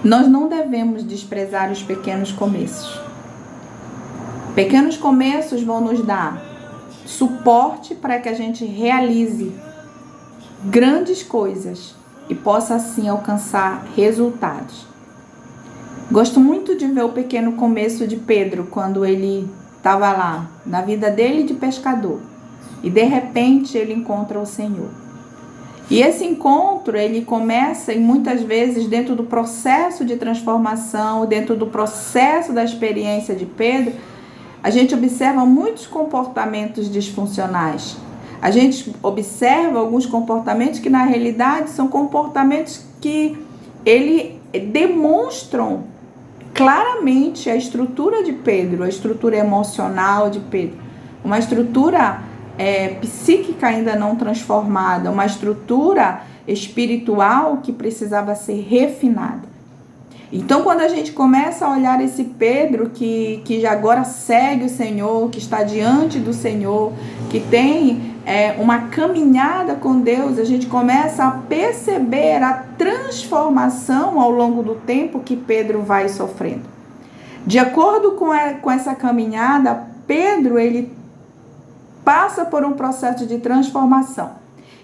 Nós não devemos desprezar os pequenos começos. Pequenos começos vão nos dar suporte para que a gente realize grandes coisas e possa assim alcançar resultados. Gosto muito de ver o pequeno começo de Pedro, quando ele estava lá, na vida dele de pescador, e de repente ele encontra o Senhor. E esse encontro, ele começa, e muitas vezes, dentro do processo de transformação, dentro do processo da experiência de Pedro, a gente observa muitos comportamentos disfuncionais. A gente observa alguns comportamentos que, na realidade, são comportamentos que ele demonstram claramente a estrutura de Pedro, a estrutura emocional de Pedro, uma estrutura psíquica ainda não transformada, uma estrutura espiritual que precisava ser refinada. Então, quando a gente começa a olhar esse Pedro que já agora segue o Senhor, que está diante do Senhor, que tem uma caminhada com Deus, a gente começa a perceber a transformação ao longo do tempo que Pedro vai sofrendo. De acordo com essa caminhada, Pedro, ele passa por um processo de transformação.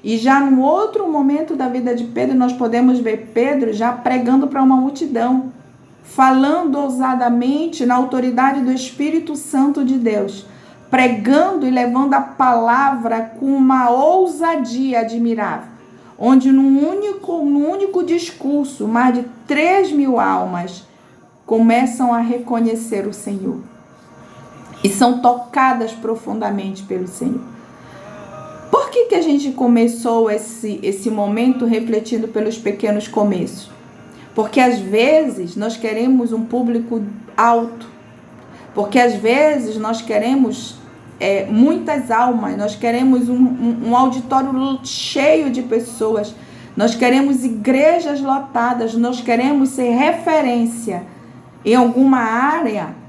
E já num outro momento da vida de Pedro, nós podemos ver Pedro já pregando para uma multidão, falando ousadamente na autoridade do Espírito Santo de Deus, pregando e levando a palavra com uma ousadia admirável, onde num único discurso, mais de 3.000 almas começam a reconhecer o Senhor e são tocadas profundamente pelo Senhor. Por que a gente começou esse momento refletindo pelos pequenos começos? Porque às vezes nós queremos um público alto, porque às vezes nós queremos muitas almas, nós queremos um auditório cheio de pessoas, nós queremos igrejas lotadas, nós queremos ser referência em alguma área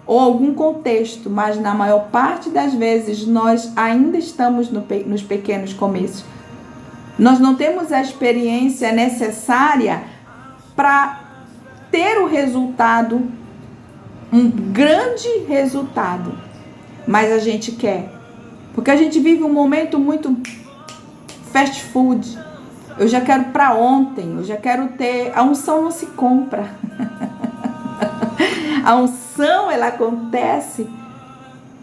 ou algum contexto, mas na maior parte das vezes nós ainda estamos nos pequenos começos. Nós não temos a experiência necessária para ter o resultado, um grande resultado, mas a gente quer, porque a gente vive um momento muito fast food. Eu já quero para ontem, eu já quero ter. A unção não se compra. A unção, ela acontece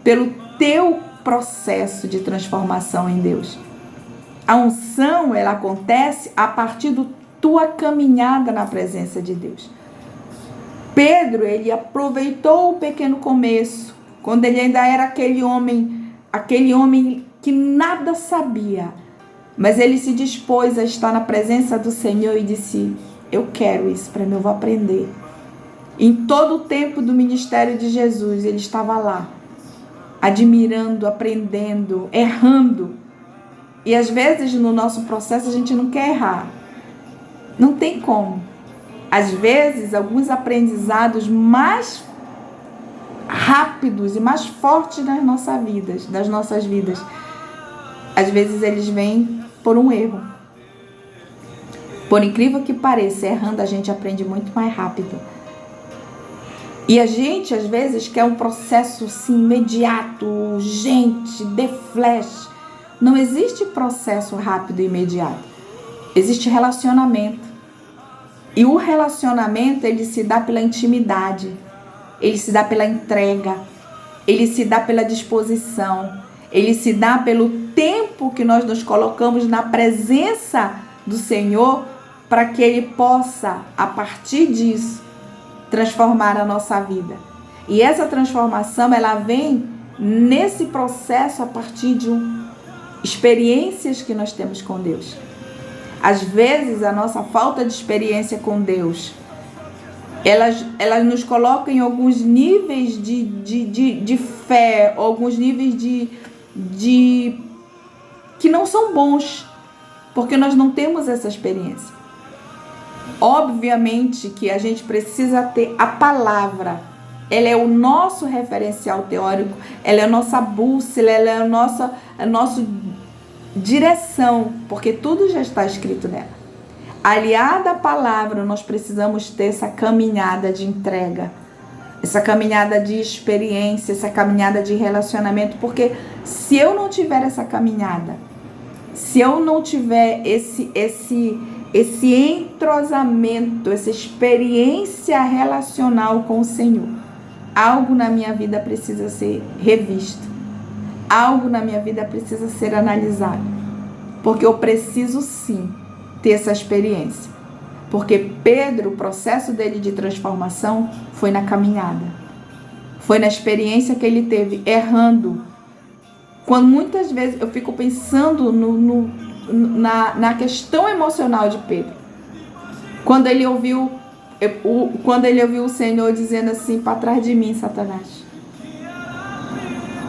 pelo teu processo de transformação em Deus. A unção, ela acontece a partir da tua caminhada na presença de Deus. Pedro, ele aproveitou o pequeno começo, quando ele ainda era aquele homem que nada sabia, mas ele se dispôs a estar na presença do Senhor e disse: eu quero isso para mim, eu vou aprender. Em todo o tempo do ministério de Jesus, ele estava lá, admirando, aprendendo, errando. E às vezes no nosso processo a gente não quer errar. Não tem como. Às vezes, alguns aprendizados mais rápidos e mais fortes das nossas vidas, às vezes eles vêm por um erro. Por incrível que pareça, errando a gente aprende muito mais rápido. E a gente, às vezes, quer um processo assim, imediato, urgente, de flash. Não existe processo rápido e imediato. Existe relacionamento. E o relacionamento, ele se dá pela intimidade. Ele se dá pela entrega. Ele se dá pela disposição. Ele se dá pelo tempo que nós nos colocamos na presença do Senhor, para que Ele possa, a partir disso, transformar a nossa vida. E essa transformação, ela vem nesse processo a partir de experiências que nós temos com Deus. Às vezes, a nossa falta de experiência com Deus, elas nos colocam em alguns níveis de fé, alguns níveis que não são bons, porque nós não temos essa experiência. Obviamente que a gente precisa ter a palavra. Ela é o nosso referencial teórico, ela é a nossa bússola, ela é a nossa direção, porque tudo já está escrito nela. aliada à palavra, nós precisamos ter essa caminhada de entrega, essa caminhada de experiência, essa caminhada de relacionamento, porque se eu não tiver essa caminhada, se eu não tiver esse entrosamento, essa experiência relacional com o Senhor, algo na minha vida precisa ser revisto, algo na minha vida precisa ser analisado, porque eu preciso sim ter essa experiência. Porque Pedro, o processo dele de transformação foi na caminhada, foi na experiência que ele teve, errando. Quando muitas vezes eu fico pensando na questão emocional de Pedro, quando ele ouviu o Senhor dizendo assim: para trás de mim, Satanás.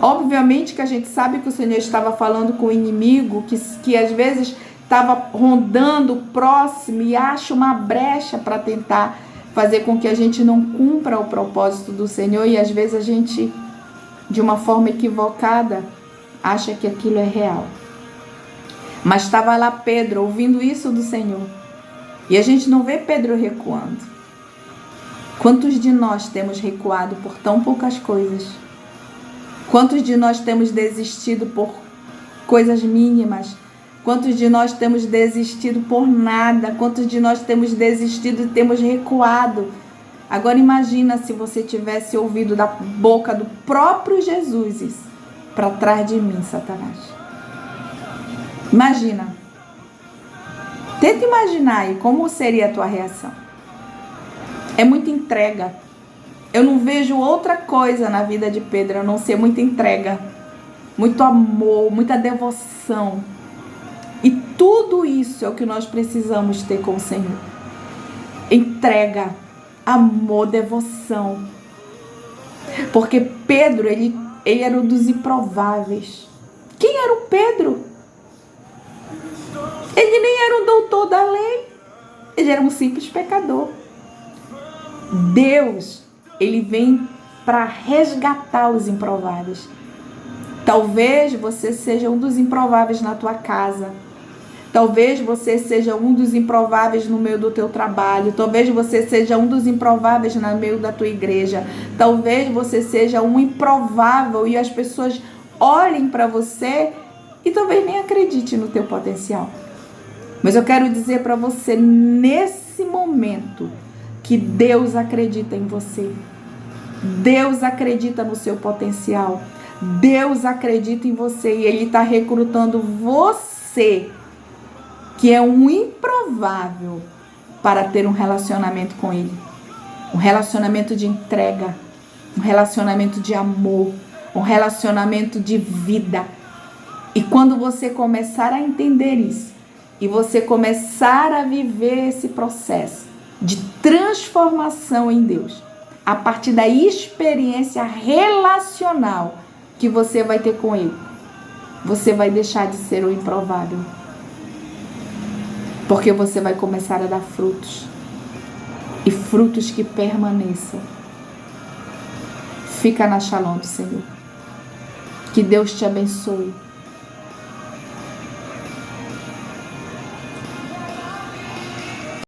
Obviamente que a gente sabe que o Senhor estava falando com o inimigo, que às vezes estava rondando próximo e acha uma brecha para tentar fazer com que a gente não cumpra o propósito do Senhor, e às vezes a gente, de uma forma equivocada, acha que aquilo é real. Mas estava lá Pedro ouvindo isso do Senhor, e a gente não vê Pedro recuando. Quantos de nós temos recuado por tão poucas coisas? Quantos de nós temos desistido por coisas mínimas? Quantos de nós temos desistido por nada? Quantos de nós temos desistido e temos recuado? Agora imagina se você tivesse ouvido da boca do próprio Jesus isso: para trás de mim, Satanás. Imagina. Tenta imaginar aí como seria a tua reação. É muita entrega. Eu não vejo outra coisa na vida de Pedro a não ser muita entrega, muito amor, muita devoção. E tudo isso é o que nós precisamos ter com o Senhor. Entrega, amor, devoção. Porque Pedro, ele era um dos improváveis. Quem era o Pedro? Ele nem era um doutor da lei. Ele era um simples pecador. Deus, ele vem para resgatar os improváveis. Talvez você seja um dos improváveis na tua casa. Talvez você seja um dos improváveis no meio do teu trabalho. Talvez você seja um dos improváveis no meio da tua igreja. Talvez você seja um improvável e as pessoas olhem para você e talvez nem acredite no teu potencial. Mas eu quero dizer para você nesse momento que Deus acredita em você. Deus acredita no seu potencial. Deus acredita em você e Ele está recrutando você, que é um improvável, para ter um relacionamento com Ele. Um relacionamento de entrega, um relacionamento de amor, um relacionamento de vida. E quando você começar a entender isso, e você começar a viver esse processo de transformação em Deus, a partir da experiência relacional que você vai ter com Ele, você vai deixar de ser o improvável. Porque você vai começar a dar frutos. E frutos que permaneçam. Fica na Shalom do Senhor. Que Deus te abençoe.